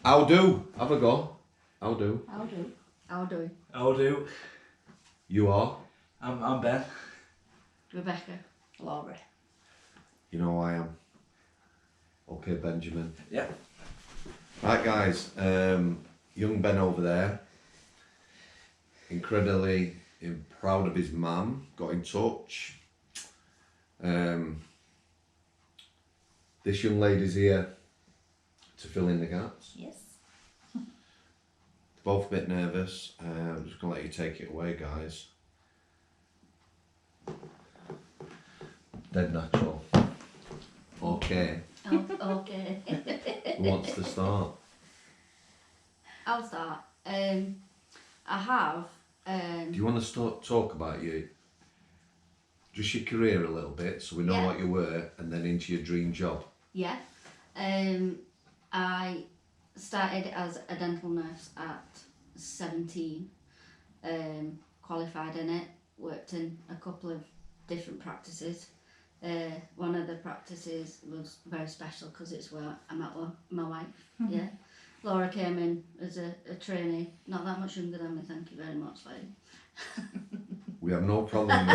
I'll do. Have a go. I'll do. I'll do. I'll do. I'll do. You are? I'm Ben. Rebecca. Laura. You know who I am. Okay, Benjamin. Yeah. Right, guys. Young Ben over there. Incredibly proud of his mum. Got in touch. This young lady's here to fill in the gaps. Yes. Both a bit nervous. I'm just going to let you take it away, guys. Dead natural. Okay. Okay. Who wants to start? I'll start. I have. Do you want to talk about just your career a little bit, so we know what you were, and then into your dream job? Yeah. I started as a dental nurse at 17. Qualified in it. Worked in a couple of different practices. One of the practices was very special because it's where I met my wife. Yeah. Laura came in as a trainee, not that much younger than me, thank you very much, Lane. We have no problem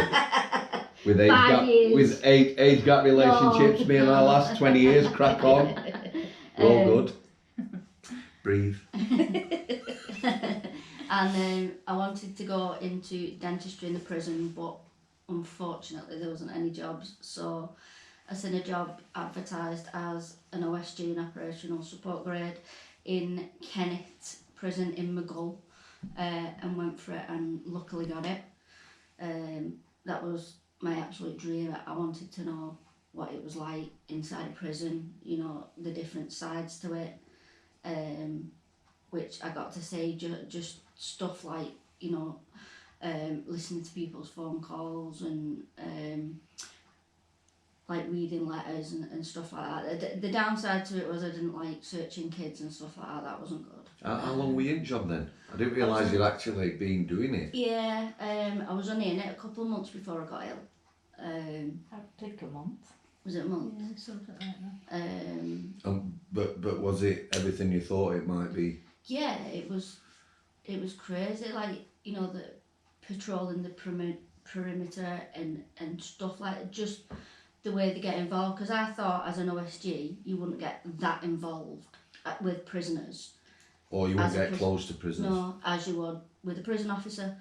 with age gap relationships. No. Me and our last 20 years, crack on. We're all good. Breathe. And I wanted to go into dentistry in the prison, but unfortunately there wasn't any jobs, so I seen a job advertised as an OSG, an operational support grade, in Kennet prison in Mughal, and went for it and luckily got it. That was my absolute dream. I wanted to know what it was like inside a prison, you know, the different sides to it, which I got to see, just stuff like, you know, listening to people's phone calls and like reading letters and stuff like that. The downside to it was I didn't like searching kids and stuff like that. That wasn't good. How long were you in job then? I didn't realise you'd actually been doing it. Yeah, I was only in it a couple of months before I got ill. I think a month. Was it a month? Yeah, something like that. But was it everything you thought it might be? Yeah, it was crazy. Like, you know, the patrolling the perimeter and stuff like that, just the way they get involved. Because I thought as an OSG you wouldn't get that involved with prisoners. Or you wouldn't get close to prisoners? No, as you would with a prison officer.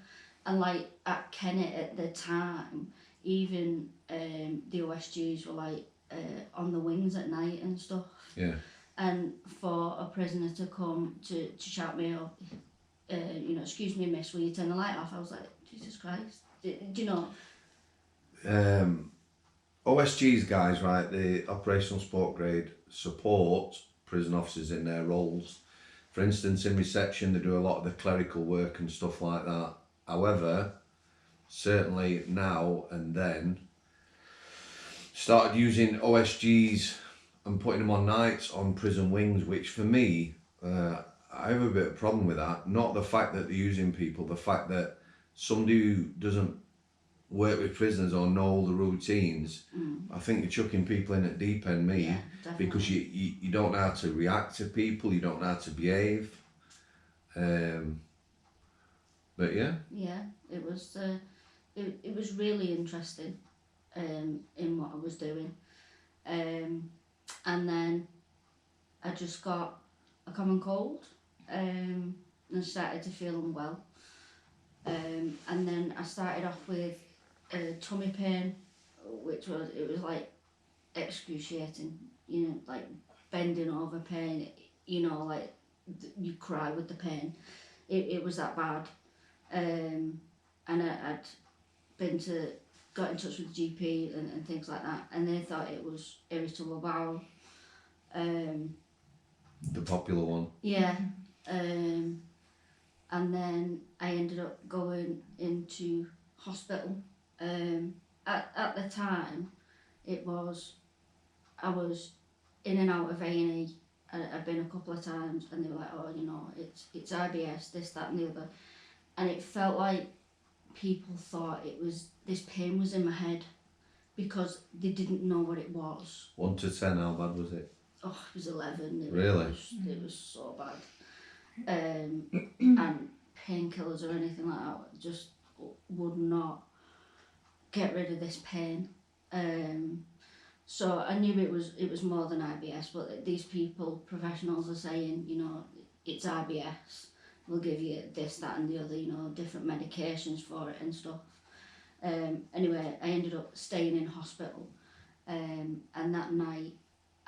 And like at Kennet at the time, even the OSGs were like on the wings at night and stuff. Yeah. And for a prisoner to come to shout me up, you know, excuse me miss, will you turn the light off? I was like, Jesus Christ. Do you know? OSGs, guys, right, the operational support grade support prison officers in their roles. For instance, in reception, they do a lot of the clerical work and stuff like that. However, certainly now and then, started using OSGs and putting them on nights on prison wings, which for me, I have a bit of a problem with that. Not the fact that they're using people, the fact that somebody who doesn't work with prisoners or know all the routines, I think you're chucking people in at deep end, because you don't know how to react to people, you don't know how to behave. But yeah. Yeah, it was really interesting in what I was doing. And then I just got a common cold and started to feel unwell. And then I started off with tummy pain, which was like excruciating, you know, like bending over pain, you know, like you cry with the pain. It was that bad. And I'd got in touch with the GP and things like that, and they thought it was irritable bowel. The popular one. Yeah. And then I ended up going into hospital. At the time, I was in and out of A&E. I'd been a couple of times, and they were like, oh, you know, it's IBS, this, that and the other. And it felt like people thought this pain was in my head because they didn't know what it was. 1 to 10, how bad was it? it was 11. Really? It was so bad. And painkillers or anything like that just would not get rid of this pain. So I knew it was more than IBS, but these people, professionals, are saying, you know, it's IBS. We'll give you this, that, and the other, you know, different medications for it and stuff. Anyway, I ended up staying in hospital, and that night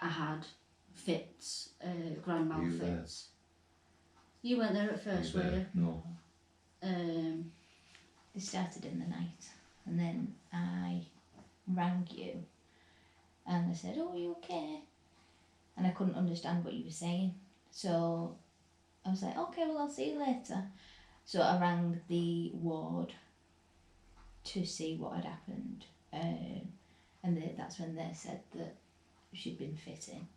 I had fits, grand mal fits. You weren't there at first, were you? No. They started in the night, and then I rang you, and I said, "Oh, are you okay?" And I couldn't understand what you were saying, so I was like, "Okay, well, I'll see you later." So I rang the ward to see what had happened, and that's when they said that she'd been fitting.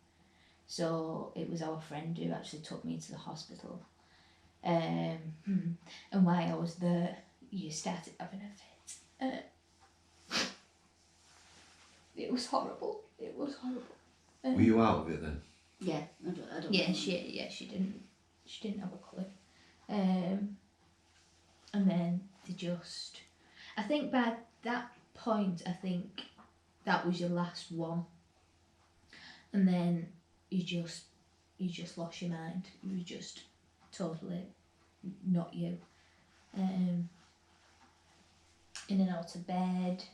So it was our friend who actually took me to the hospital. And while I was there, you started having a fit. It was horrible. It was horrible. Were you out of it then? Yeah, I don't Yeah, know. she didn't have a clue. And then they just, I think by that point, I think that was your last one. And then you just lost your mind. You were just totally not you. In and out of bed,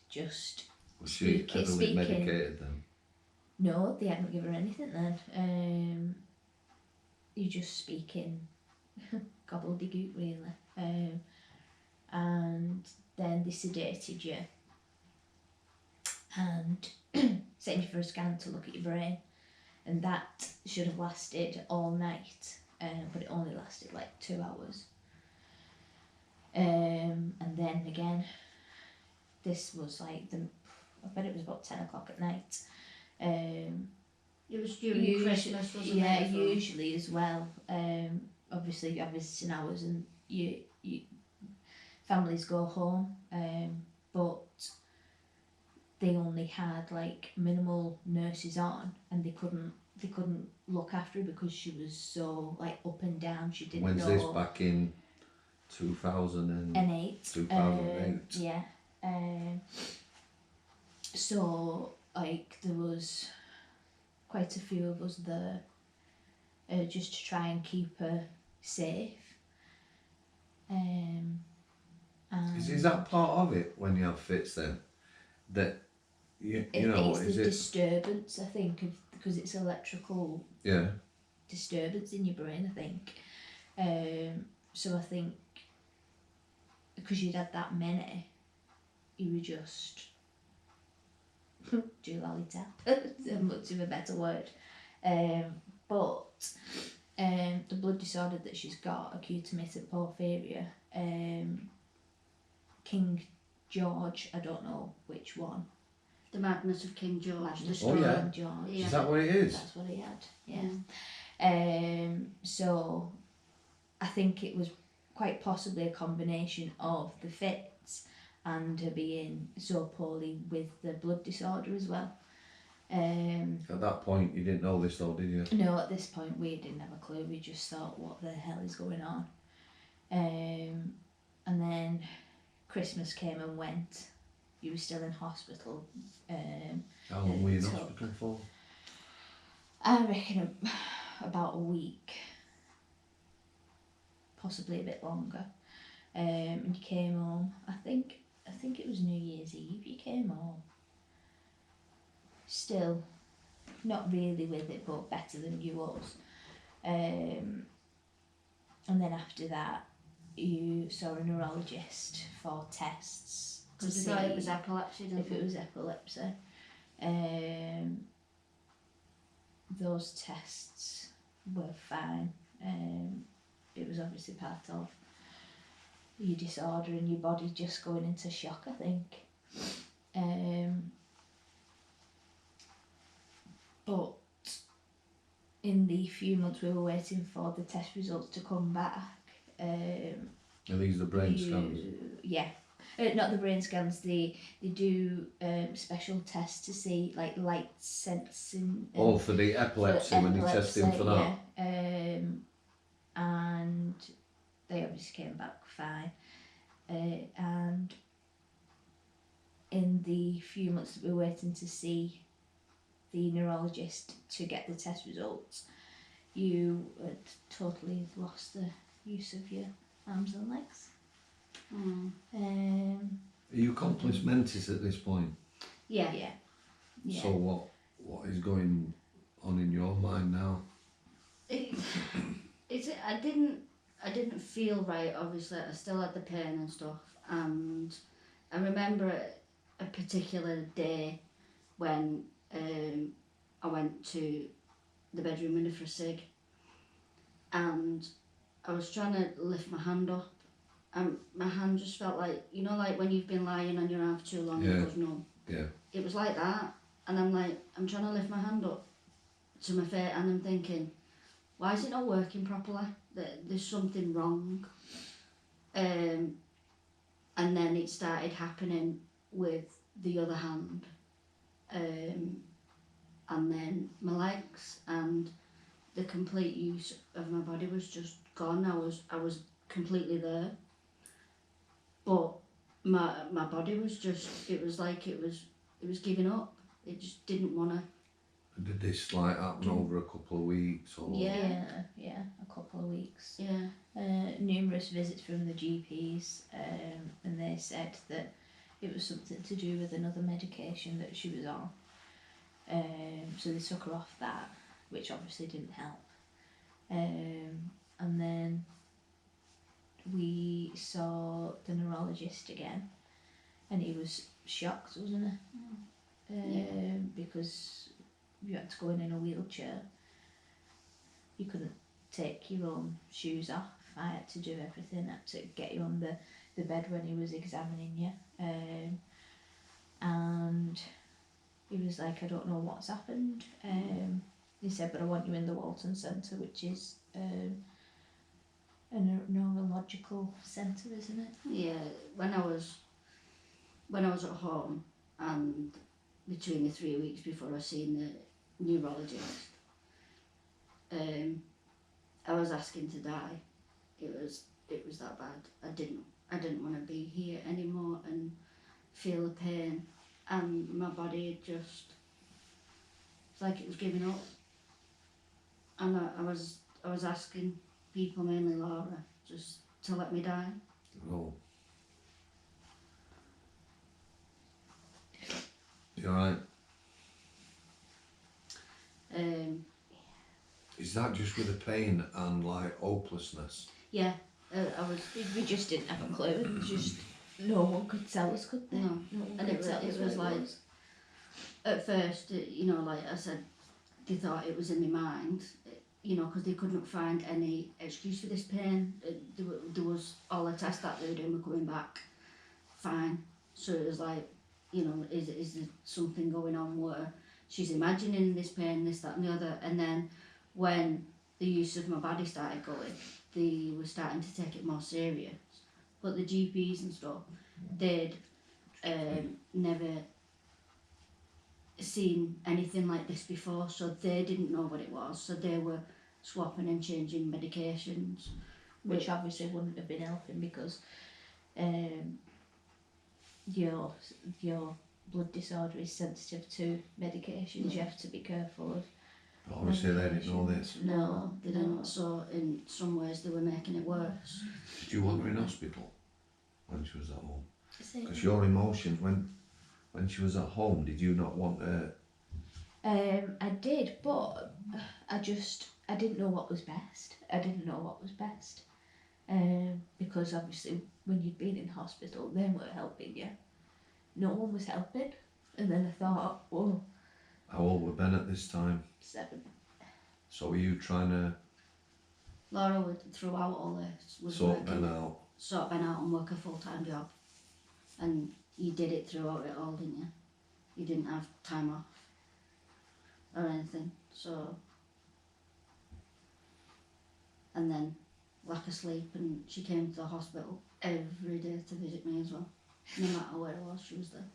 just Was she heavily speaking. medicated then? No, they hadn't given her anything then. You're just speaking gobbledygook really. And then they sedated you and sent you for a scan to look at your brain, and that should have lasted all night, but it only lasted like 2 hours. And then again, this was like I bet it was about 10 o'clock at night. It was during Christmas, wasn't it? Yeah, usually as well. Obviously you have visiting hours and you families go home, but they only had like minimal nurses on, and they couldn't look after her because she was so like up and down. She didn't When's know. this, back in 2008? 2008. Yeah. So like there was quite a few of us there, just to try and keep her safe. Is that part of it when you have fits then? That you know, it's is the it disturbance, I think, because it's electrical disturbance in your brain, I think. So I think because you'd had that many, you were just Julalita, much of a better word. But the blood disorder that she's got, acute intermittent porphyria, King George, I don't know which one. The Madness of King George. Madness of King George. Is that what it is? That's what he had, yeah. So I think it was quite possibly a combination of the fits and her being so poorly with the blood disorder as well. At that point you didn't know this though, did you? No, at this point we didn't have a clue. We just thought, what the hell is going on? And then Christmas came and went. You were still in hospital. How long were you in hospital for? I reckon about a week, possibly a bit longer. And you came home. I think it was New Year's Eve. You came home. Still, not really with it, but better than you was. And then after that, you saw a neurologist for tests to Because see we thought it was epilepsy, didn't if it was epilepsy. Those tests were fine. It was obviously part of your disorder and your body just going into shock, I think. But in the few months we were waiting for the test results to come back, Are these the brain scans? yeah. not the brain scans. They do special tests to see like light sensing. For the epilepsy, when you test him for that. Yeah. And they obviously came back fine. And in the few months that we were waiting to see the neurologist to get the test results, you had totally lost the use of your arms and legs. Mm. Are you complex mentis at this point? Yeah. So what is going on in your mind now? I didn't feel right. Obviously, I still had the pain and stuff, and I remember a particular day when I went to the bedroom window for a cig, and I was trying to lift my hand up, and my hand just felt like, you know, like when you've been lying on your arm for too long and it goes numb. Yeah. It was like that, and I'm like, I'm trying to lift my hand up to my face, and I'm thinking, why is it not working properly? There's something wrong. And then it started happening with the other hand, and then my legs, and the complete use of my body was just gone. I was completely there, but my body was just, it was like it was giving up. It just didn't want to. Did this like happen over a couple of weeks or? Yeah, a couple of weeks. Yeah. Numerous visits from the GPs, and they said that it was something to do with another medication that she was on. So they took her off that, which obviously didn't help. And then we saw the neurologist again, and he was shocked, wasn't he? Because you had to go in a wheelchair. You couldn't take your own shoes off. I had to do everything. I had to get you on the bed when he was examining you. And he was like, I don't know what's happened. He said, but I want you in the Walton Centre, which is a neurological centre, isn't it? Yeah. When I was at home, and between the 3 weeks before I seen the neurologist, I was asking to die. It was that bad. I didn't want to be here anymore and feel the pain, and my body just, it's like it was giving up. And I was asking people, mainly Laura, just to let me die. Oh. You alright? Is that just with the pain and like hopelessness? Yeah, I was. We just didn't have a clue. It was just no one could tell us, could they? No, one and could tell us it what was like, at first, you know, like I said, they thought it was in my mind, you know, because they couldn't find any excuse for this pain. There was all the tests that they were doing were coming back fine. So it was like, you know, is there something going on where she's imagining this pain, this, that and the other. And then when the use of my body started going, they were starting to take it more serious. But the GPs and stuff, they'd never seen anything like this before, so they didn't know what it was. So they were swapping and changing medications, which obviously wouldn't have been helping because your blood disorder is sensitive to medications. You have to be careful of. Obviously they didn't know this. No, they didn't. So in some ways they were making it worse. Did you want her in hospital when she was at home? Because your emotions, when she was at home, did you not want her? I did, but I didn't know what was best. Because obviously when you'd been in hospital, they weren't helping you. No one was helping. And then I thought, well... How old were Ben at this time? 7. So were you trying to... Laura would, throughout all this, was sort Ben out and work a full-time job. And you did it throughout it all, didn't you? You didn't have time off or anything, so... And then lack of sleep, and she came to the hospital every day to visit me as well. No matter where I was, she was there.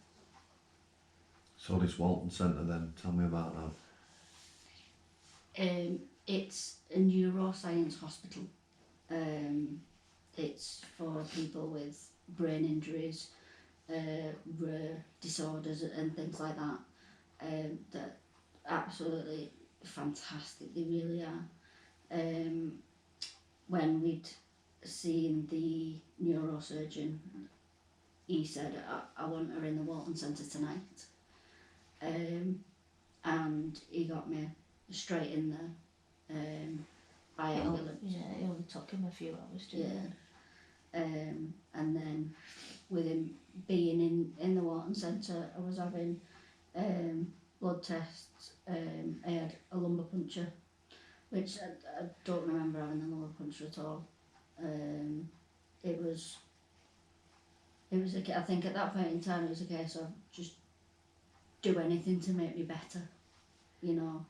So this Walton Centre then, tell me about that. It's a neuroscience hospital. It's for people with brain injuries, rare disorders and things like that. They're absolutely fantastic, they really are. When we'd seen the neurosurgeon, he said, I want her in the Walton Centre tonight. And he got me straight in there by ambulance. It only took him a few hours to do and then with him being in the Walton Centre, I was having blood tests. I had a lumbar puncture, which I don't remember having a lumbar puncture at all. It was I think at that point in time it was a case of just do anything to make me better, you know.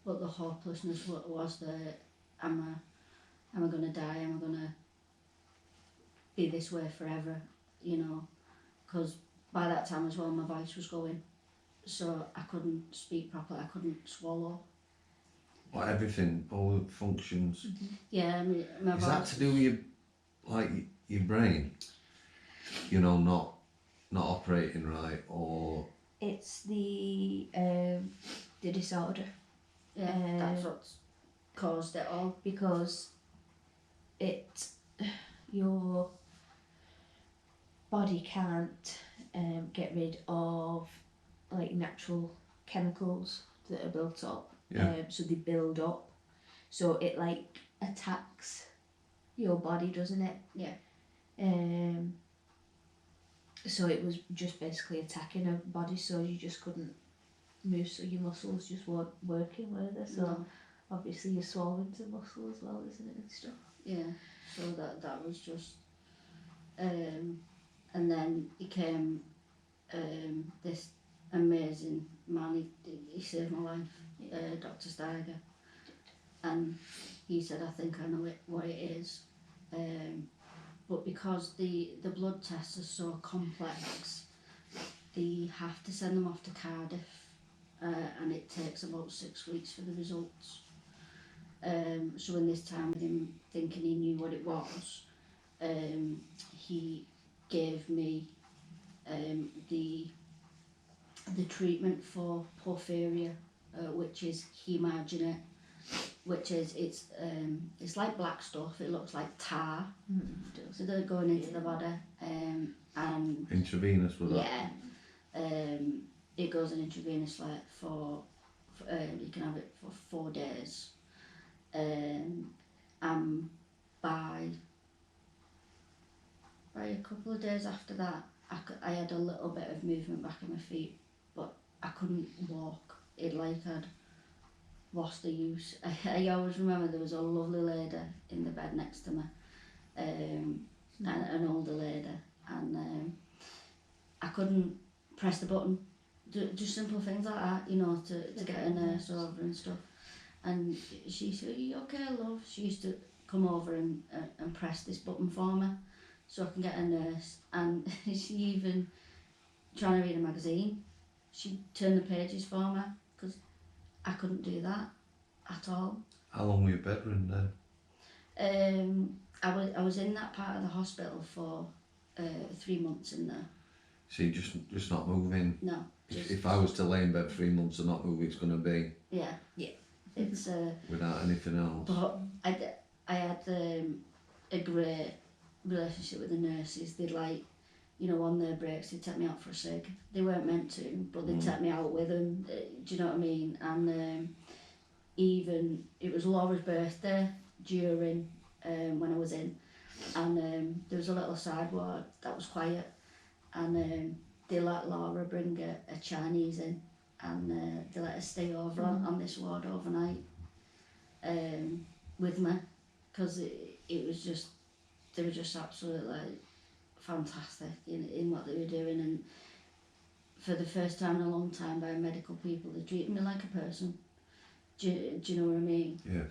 But the hopelessness was that am I going to die? Am I going to be this way forever? You know, because by that time as well my voice was going, so I couldn't speak properly. I couldn't swallow. Well, everything, all the functions. Mm-hmm. Yeah, my Is voice. that to do with your brain? You know, not operating right, or It's the disorder. Yeah, that's what's caused it all. Because your body can't get rid of like natural chemicals that are built up. Yeah. So they build up. So it like attacks your body, doesn't it? Yeah. So it was just basically attacking her body, so you just couldn't move, so your muscles just weren't working, were they? So No. obviously you're swallowing some muscle as well, isn't it, and stuff? Yeah, so that was just, and then he came, this amazing man, he saved my life, Dr. Steiger, and he said, I think I know what it is, but because the blood tests are so complex, they have to send them off to Cardiff, and it takes about 6 weeks for the results. So in this time with him thinking he knew what it was, he gave me the treatment for porphyria, which is hemarginate, which is it's like black stuff. It looks like tar. So they're going into the body, and intravenous with that. yeah, it goes in intravenously for you can have it for 4 days. And by a couple of days after that, I had a little bit of movement back in my feet, but I couldn't walk. It like I'd lost the use. I always remember there was a lovely lady in the bed next to me, and an older lady, and I couldn't press the button. Just simple things like that, you know, to get a nurse over and stuff. And she said, "Are you okay, love?" She used to come over and press this button for me so I can get a nurse. And she even, trying to read a magazine, she turned the pages for me because I couldn't do that at all. How long were you bedridden then? I was in that part of the hospital for 3 months in there. So you just not moving? No. If I was to lay in bed 3 months and not move, it's going to be... Yeah. It's without anything else. But I had a great relationship with the nurses. They'd like, you know, on their breaks they'd take me out for a cig. They weren't meant to, but they'd take me out with them. Do you know what I mean? And even it was Laura's birthday during when I was in, and there was a little side ward that was quiet, and they let Laura bring a Chinese in, and they let us stay over on this ward overnight with me, because it was just, they were just absolutely like fantastic in what they were doing, and for the first time in a long time by medical people, they treated me like a person. Do you know what I mean? Yeah.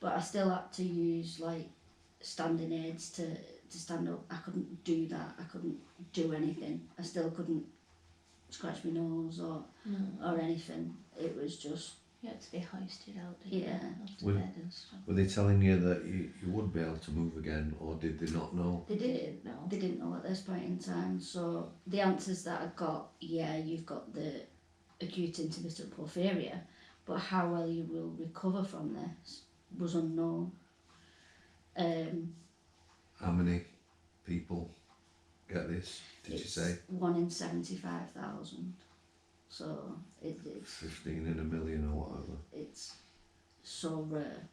But I still had to use like standing aids to to stand up. I couldn't do that. I couldn't do anything. I still couldn't scratch my nose or anything. It was just... You had to be hoisted out, didn't Yeah. you? Off to Would- bed and stuff. Were they telling you that you would be able to move again, or did they not know? They didn't know. They didn't know at this point in time. So the answers that I got, yeah, you've got the acute intermittent porphyria, but how well you will recover from this was unknown. How many people get this, did you say? 1 in 75,000. So it's 15 in a million or whatever. it's so rare.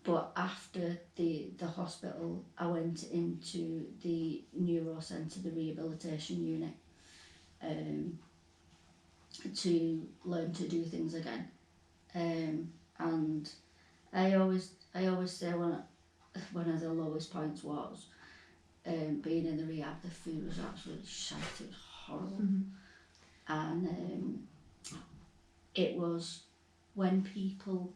But after the hospital, I went into the neuro centre, the rehabilitation unit, to learn to do things again. And I always say one of the lowest points was being in the rehab. The food was absolutely shite. It was horrible. And it was when people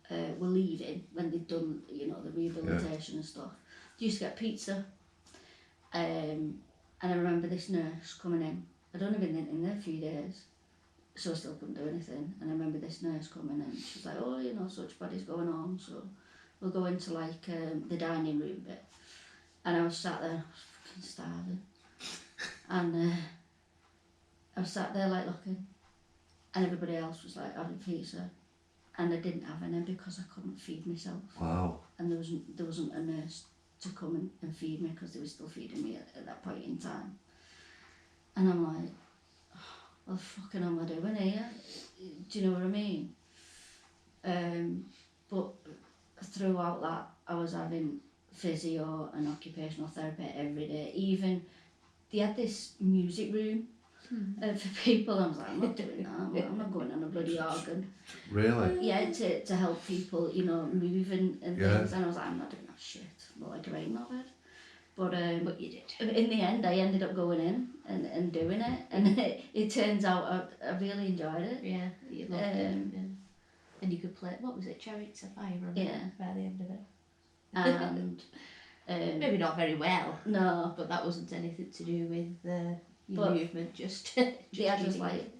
were leaving, when they'd done, you know, the rehabilitation and stuff, they used to get pizza. And I remember this nurse coming in. I'd only been in there a few days, so I still couldn't do anything. And I remember this nurse coming in. She was like, oh, you know, such body's going on, so we'll go into like the dining room bit. And I was sat there, I was fucking starving. And I was sat there like looking, and everybody else was like having pizza. And I didn't have any because I couldn't feed myself. Wow. And there wasn't a nurse to come and feed me because they were still feeding me at that point in time. And I'm like, oh, what the fucking am I doing here? Do you know what I mean? But throughout that, I was having physio and occupational therapy every day. Even they had this music room for people. I was like, I'm not doing that. I'm not going on a bloody organ. Really? Yeah, to help people, you know, move and Yeah. things. And I was like, I'm not doing that shit. I'm not like a brain of it. But you did. in the end, I ended up going in and doing it. And it turns out I really enjoyed it. Yeah, you loved it. Yeah. And you could play, what was it, Chariots of Fire on Yeah. by the end of it. And Maybe not very well, no, but that wasn't anything to do with your But movement, just they had us keeping like it.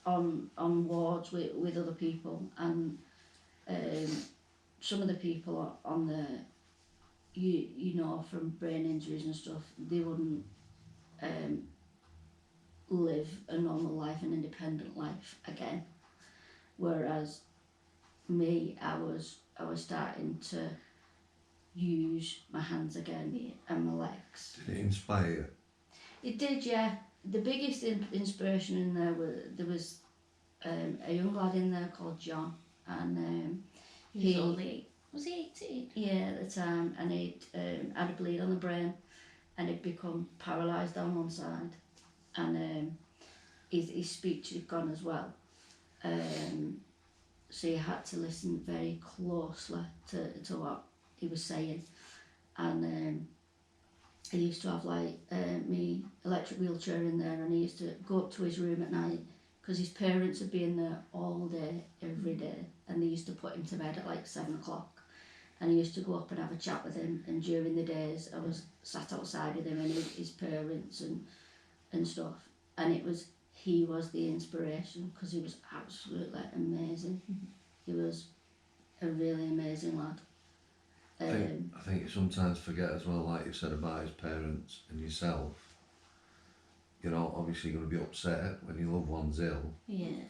on wards with other people, and some of the people on the you know, from brain injuries and stuff, they wouldn't live a normal life, an independent life again, whereas me, I was starting to use my hands again and my legs. Did it inspire you? It did, yeah. The biggest inspiration in there was a young lad in there called John, and He was he 18? Yeah, at the time, and he'd had a bleed on the brain, and he'd become paralysed on one side, and his speech had gone as well. So you had to listen very closely to what he was saying, and he used to have like me electric wheelchair in there, and he used to go up to his room at night because his parents would be in there all day, every day, and they used to put him to bed at like 7 o'clock. And he used to go up and have a chat with him, and during the days I was sat outside with him and his parents and stuff. And he was the inspiration because he was absolutely amazing. He was a really amazing lad. I think you sometimes forget as well, like you said about his parents and yourself. You know, obviously you're going to be upset when your loved one's ill. Yeah.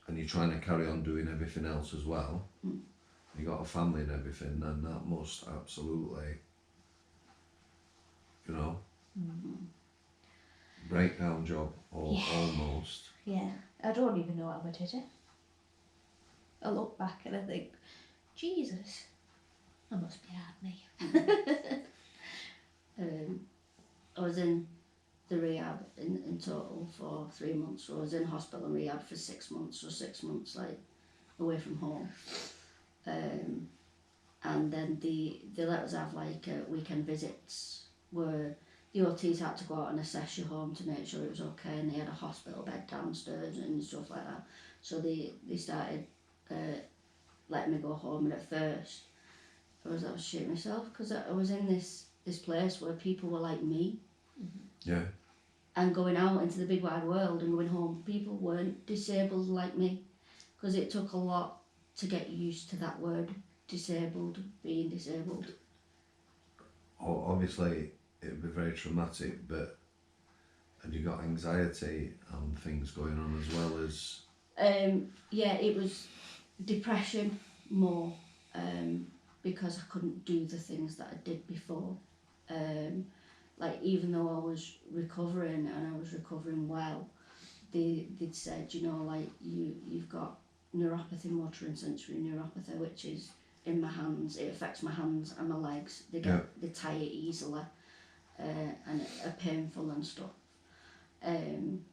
And you're trying to carry on doing everything else as well. You got a family and everything, then that must absolutely, you know, breakdown job or almost. Yeah, I don't even know how I did it. I look back and I think, Jesus, I must be hard me. I was in the rehab in total for 3 months. So I was in hospital and rehab for 6 months, so 6 months like away from home. And then they let us have like weekend visits where the OTs had to go out and assess your home to make sure it was okay, and they had a hospital bed downstairs and stuff like that. So they started letting me go home, and at first I was shitting myself because I was in this place where people were like me. Yeah. And going out into the big wide world and going home, people weren't disabled like me, because it took a lot to get used to that word, disabled, being disabled. Obviously, it would be very traumatic, but had you got anxiety and things going on as well as? Yeah, it was depression more, because I couldn't do the things that I did before. Like, even though I was recovering and I was recovering well, they'd said, you know, like, you've got neuropathy, motor and sensory neuropathy, which is in my hands. It affects my hands and my legs. They tire easily, and are painful and stuff. And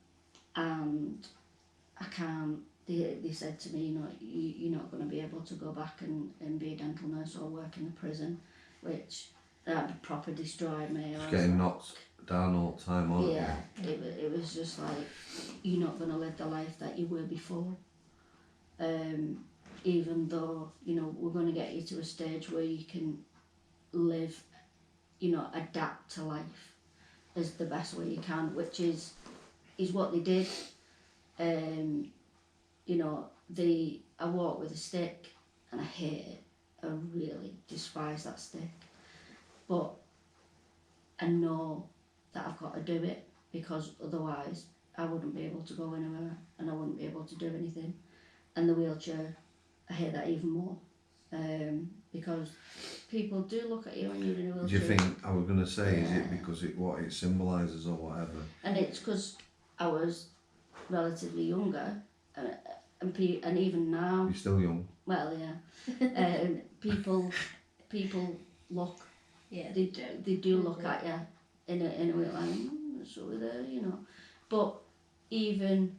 I can't. They said to me, you know, you're not going to be able to go back and be a dental nurse or work in a prison, which that proper destroyed me. Just getting knocked down all the time, aren't you? It was just like, you're not going to live the life that you were before. Even though, you know, we're going to get you to a stage where you can live, you know, adapt to life as the best way you can, which is what they did. You know, I walk with a stick and I hate it. I really despise that stick. But I know that I've got to do it, because otherwise I wouldn't be able to go anywhere and I wouldn't be able to do anything. And the wheelchair, I hate that even more. Because people do look at you when you're in a wheelchair. Do you think, I was going to say, is it because what it symbolises or whatever? And it's because I was relatively younger, and even now. You're still young. Well, yeah. People look. Yeah, they do look at you in a way like, so we're there, you know. But even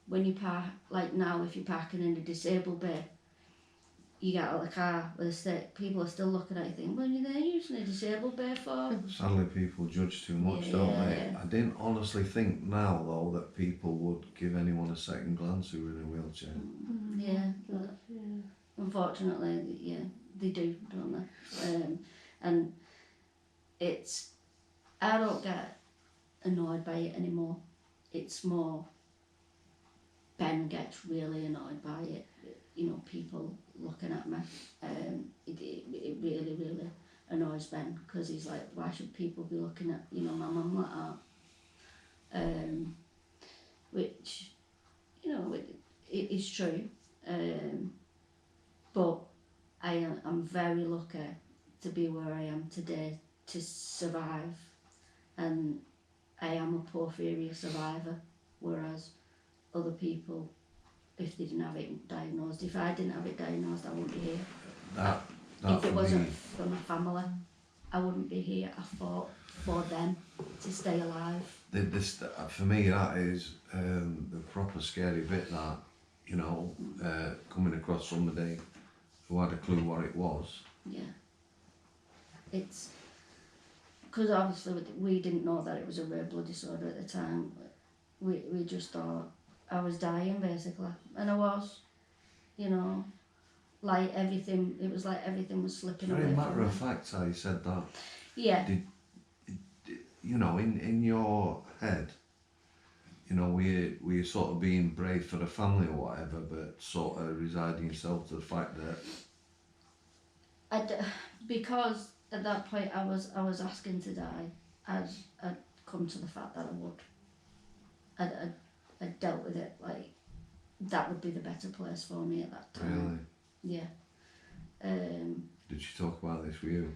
when you park, like now, if you're parking in a disabled bay, you get out of the car with a stick, people are still looking at you thinking, what are you there using a disabled bay for? Sadly, people judge too much, don't they? Yeah. I didn't honestly think now, though, that people would give anyone a second glance who were in a wheelchair. Yeah. Unfortunately, yeah, they do, don't they? And it's, I don't get annoyed by it anymore. It's more, Ben gets really annoyed by it. You know, people looking at me. It really, really annoys Ben, because he's like, why should people be looking at, you know, my mum like that? Which, you know, it is true. But I'm very lucky to be where I am today, to survive. And I am a Porphyria survivor, whereas other people, if they didn't have it diagnosed, if I didn't have it diagnosed, I wouldn't be here. If it wasn't for my family, I wouldn't be here. I fought for them to stay alive. For me, that is the proper scary bit, that, you know, coming across somebody who had a clue what it was. Yeah. It's because obviously we didn't know that it was a rare blood disorder at the time. We just thought I was dying, basically, and I was, you know, like everything. It was like everything was slipping away. Very matter of fact how you said that. Yeah. You know, in your head, you know, were you sort of being brave for the family or whatever, but sort of resigning yourself to the fact that because at that point I was asking to die, I'd come to the fact that I would. I dealt with it like that would be the better place for me at that time. Really? Yeah. Did she talk about this with you?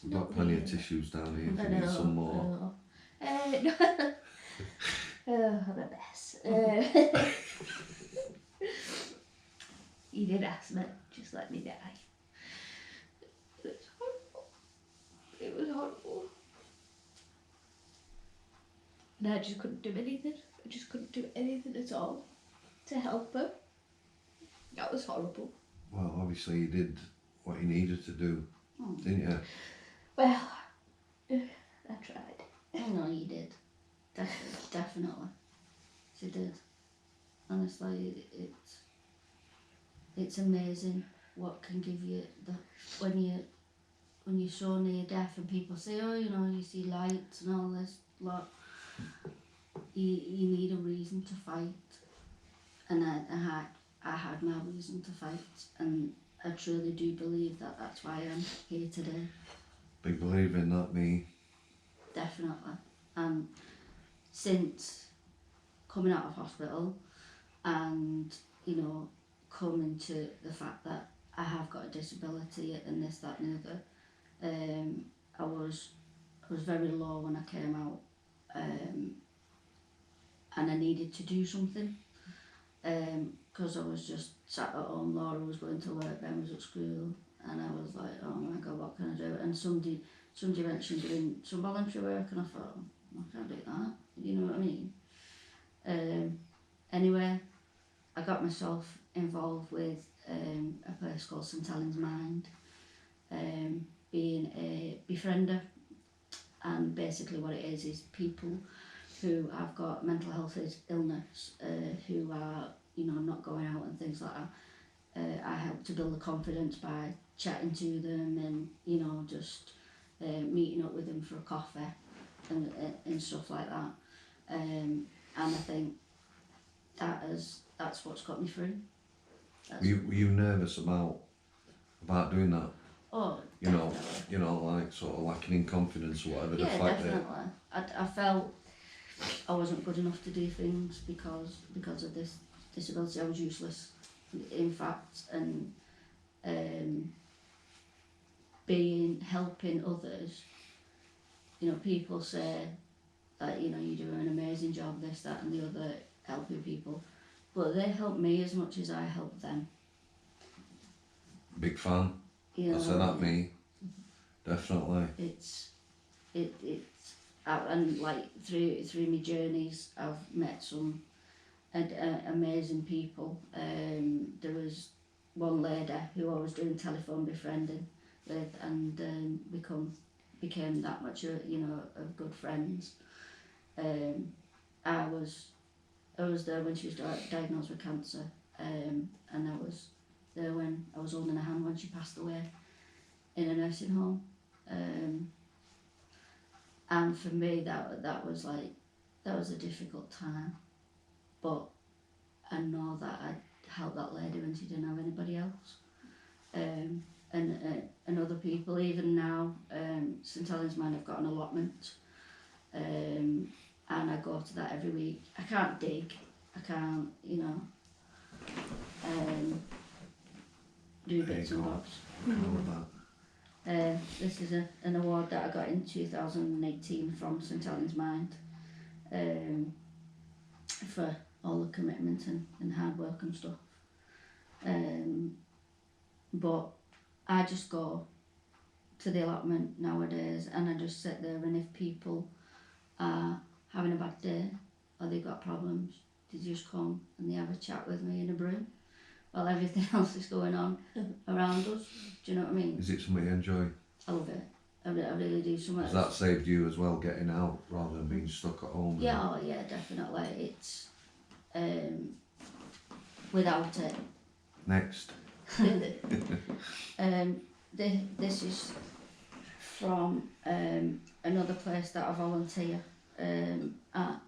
We've got plenty of tissues down here if you need some more. I'm a mess. You did ask me, just let me die. It was horrible. It was horrible. And I just couldn't do anything. I just couldn't do anything at all to help her. That was horrible. Well, obviously you did what you needed to do, didn't you? Well, I tried. I know you did. Definitely. She did. Honestly, it's amazing what can give you the when you're so near death and people say, oh, you know, you see lights and all this lot. You need a reason to fight, and I had my reason to fight, and I truly do believe that that's why I'm here today. Big believer in that, me. Definitely. And since coming out of hospital and, you know, coming to the fact that I have got a disability and this, that and the other, I was very low when I came out, and I needed to do something, because I was just sat at home. Laura was going to work, Ben was at school, and I was like, oh my God, what can I do? And somebody mentioned doing some voluntary work, and I thought, I can't do that, you know what I mean? Anyway, I got myself involved with a place called St Helens Mind, being a befriender, and basically what it is people who have got mental health illness, who are, you know, not going out and things like that. I help to build the confidence by chatting to them and, you know, just meeting up with them for a coffee and stuff like that. And I think that's what's got me through. Were you nervous about doing that? Oh, you definitely. know, like sort of lacking in confidence or whatever. Yeah, the fact definitely. I felt I wasn't good enough to do things because of this disability. I was useless, in fact, and helping others. You know, people say that, you know, you do an amazing job, this, that, and the other, helping people, but they help me as much as I help them. Big fan. You know, I said that, me. Definitely. It's and like through my journeys, I've met some amazing people. There was one lady who I was doing telephone befriending with, and became that much, you know, of good friends. I was there when she was diagnosed with cancer, and I was there when I was holding her hand when she passed away in a nursing home. And for me, that was a difficult time, but I know that I helped that lady when she didn't have anybody else, and other people. Even now, St Helens Mind have got an allotment, and I go to that every week. I can't dig, I can't, you know, do bits and bobs. This is an award that I got in 2018 from St Helens Mind, for all the commitment and hard work and stuff. But I just go to the allotment nowadays and I just sit there, and if people are having a bad day or they've got problems, they just come and they have a chat with me in a brew while everything else is going on around us. Do you know what I mean? Is it something you enjoy? I love it. I really do. Has that saved you as well, getting out rather than being stuck at home? Yeah, oh yeah, definitely. It's without it. Next. This is from another place that I volunteer at.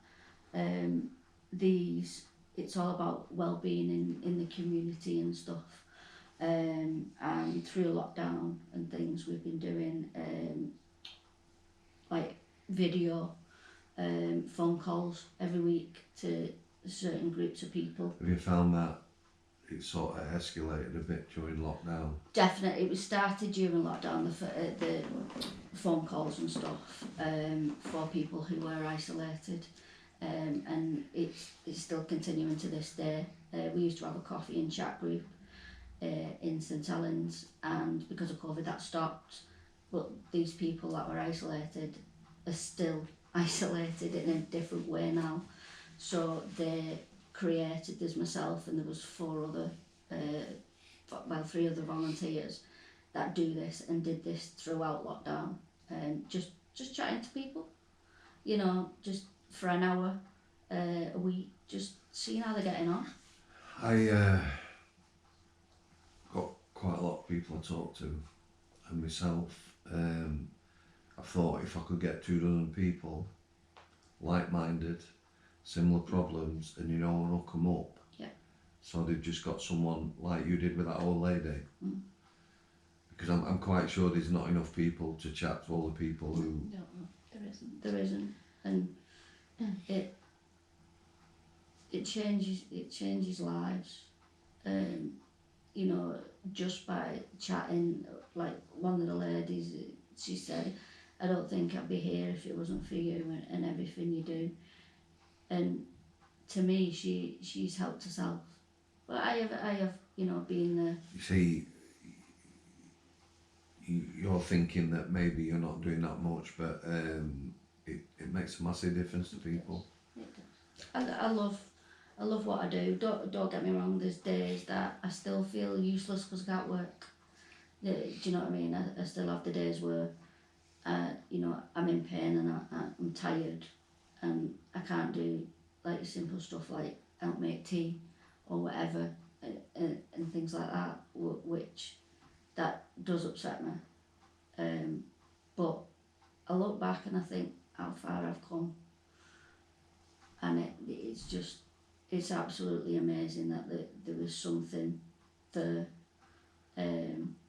It's all about well-being in the community and stuff. And through lockdown and things, we've been doing like video phone calls every week to certain groups of people. Have you found that it sort of escalated a bit during lockdown? Definitely, it was started during lockdown, the phone calls and stuff, for people who were isolated, and it's still continuing to this day. We used to have a coffee and chat group in St Helens, and because of COVID that stopped, but these people that were isolated are still isolated in a different way now. So they created, there's myself and there was 3 other volunteers that do this and did this throughout lockdown, and just chatting to people, you know, just for an hour a week, just seeing how they're getting on. quite a lot of people I talk to, and myself. I thought if I could get 2 dozen people, like-minded, similar problems, and you know, and hook them up. Yeah. So they've just got someone like you did with that old lady. Mm. Because I'm quite sure there's not enough people to chat to all the people who. No, there isn't. There isn't, and it changes lives. You know, just by chatting, like one of the ladies, she said, I don't think I'd be here if it wasn't for you and everything you do. And to me, she's helped herself. But I have, you know, been there. You see, you're thinking that maybe you're not doing that much, but it makes a massive difference to people. It does. I love what I do. Don't get me wrong. There's days that I still feel useless because I can't work. Do you know what I mean? I still have the days where, you know, I'm in pain and I'm tired, and I can't do like simple stuff like help make tea or whatever, and things like that, which that does upset me. But I look back and I think how far I've come, and it's absolutely amazing that there was something there.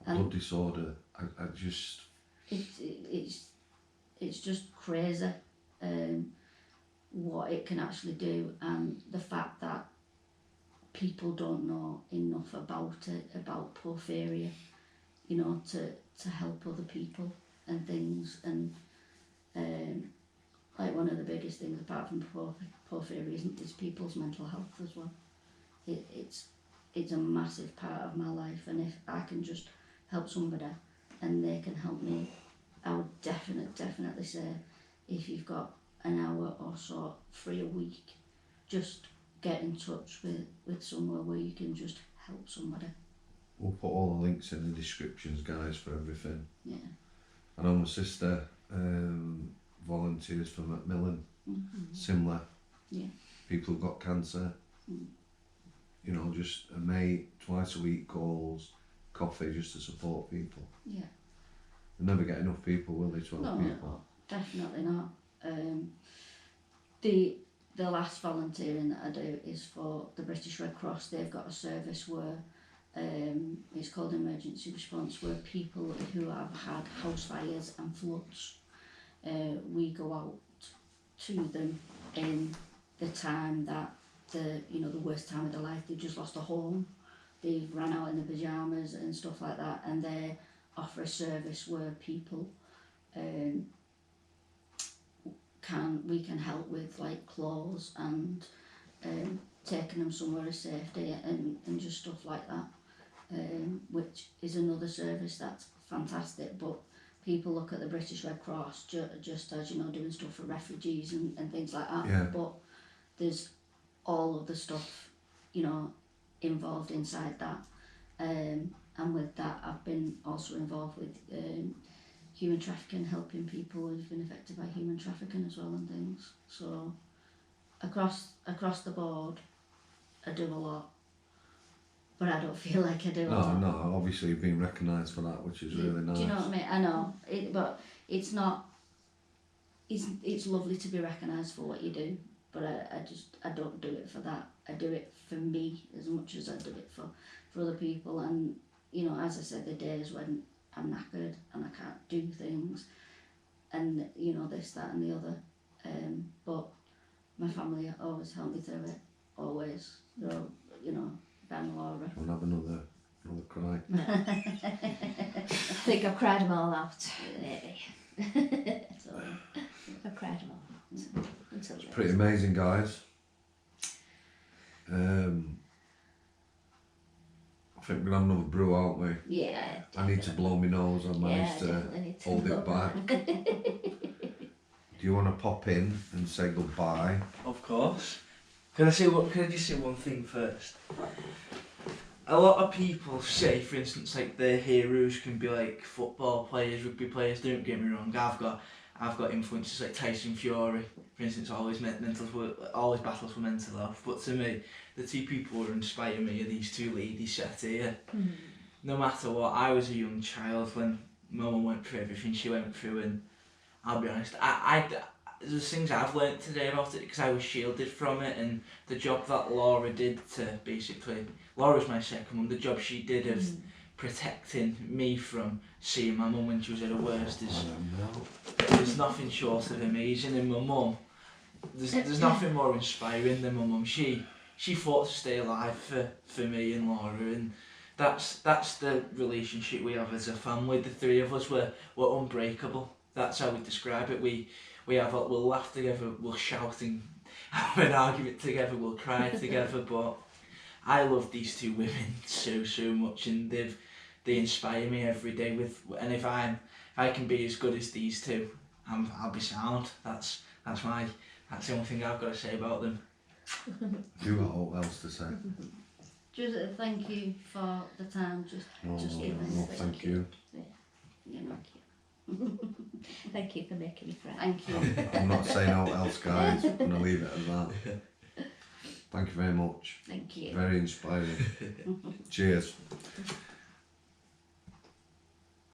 Blood disorder, I just. It's just crazy, what it can actually do, and the fact that people don't know enough about it, about porphyria, you know, to help other people and things. And like one of the biggest things apart from porphyria is people's mental health as well. It's a massive part of my life, and if I can just help somebody and they can help me, I would definitely say if you've got an hour or so free a week, just get in touch with somewhere where you can just help somebody. We'll put all the links in the descriptions, guys, for everything. Yeah. I know my sister volunteers for Macmillan. Mm-hmm. Similar. Yeah. People who've got cancer. Mm. You know, just a mate, twice a week calls, coffee just to support people. Yeah. They'll never get enough people, will they, to help people? No, definitely not. The last volunteering that I do is for the British Red Cross. They've got a service where it's called emergency response, where people who have had house fires and floods, we go out to them in the time that the worst time of their life. They've just lost a home, they've ran out in their pyjamas and stuff like that, and they offer a service where people we can help with like clothes and taking them somewhere of safety and just stuff like that, which is another service that's fantastic. But people look at the British Red Cross just as, you know, doing stuff for refugees and things like that. Yeah. But there's all of the stuff, you know, involved inside that. And with that, I've been also involved with human trafficking, helping people who've been affected by human trafficking as well and things. So across the board, I do a lot, but I don't feel like I do a lot. No, obviously you've been recognised for that, which is really nice. Do you know what I mean? I know, but it's not. It's lovely to be recognised for what you do, but I don't do it for that. I do it for me as much as I do it for other people. And you know, as I said, the days when I'm knackered and I can't do things, and you know, this, that, and the other. But my family always help me through it. Always. So, you know, Ben and Laura. We'll have another cry. No. I think I've cried them all out, maybe. So, I've cried them all out. until It's pretty amazing, guys. I think we're going to have another brew, aren't we? Yeah. I need to blow my nose. I've managed to hold it back. Do you want to pop in and say goodbye? Of course. Can I just say one thing first? A lot of people say, for instance, like their heroes can be like football players, rugby players. Don't get me wrong. I've got influences like Tyson Fury, for instance. Always battles for mental health. But to me, the two people who inspire me are these two ladies sat here. no matter what, I was a young child when my mum went through everything she went through, and I'll be honest, there's things I've learnt today about it because I was shielded from it, and the job that Laura did to basically, Laura's my second mum, the job she did of protecting me from seeing my mum when she was at her worst is, there's nothing short of amazing. And my mum, there's nothing more inspiring than my mum. She fought to stay alive for me and Laura, and that's the relationship we have as a family. The three of us were unbreakable. That's how we describe it. We'll laugh together, we'll shout and have an argument together, we'll cry together, but I love these two women so much, and they inspire me every day and if I can be as good as these two, I'll be sound. That's the only thing I've got to say about them. You got all else to say? Just thank you for the time. No, giving. thank you. You know. Thank you for making me cry. Thank you. I'm not saying all else, guys. I'm going to leave it at that. Thank you very much. Thank you. Very inspiring. Cheers.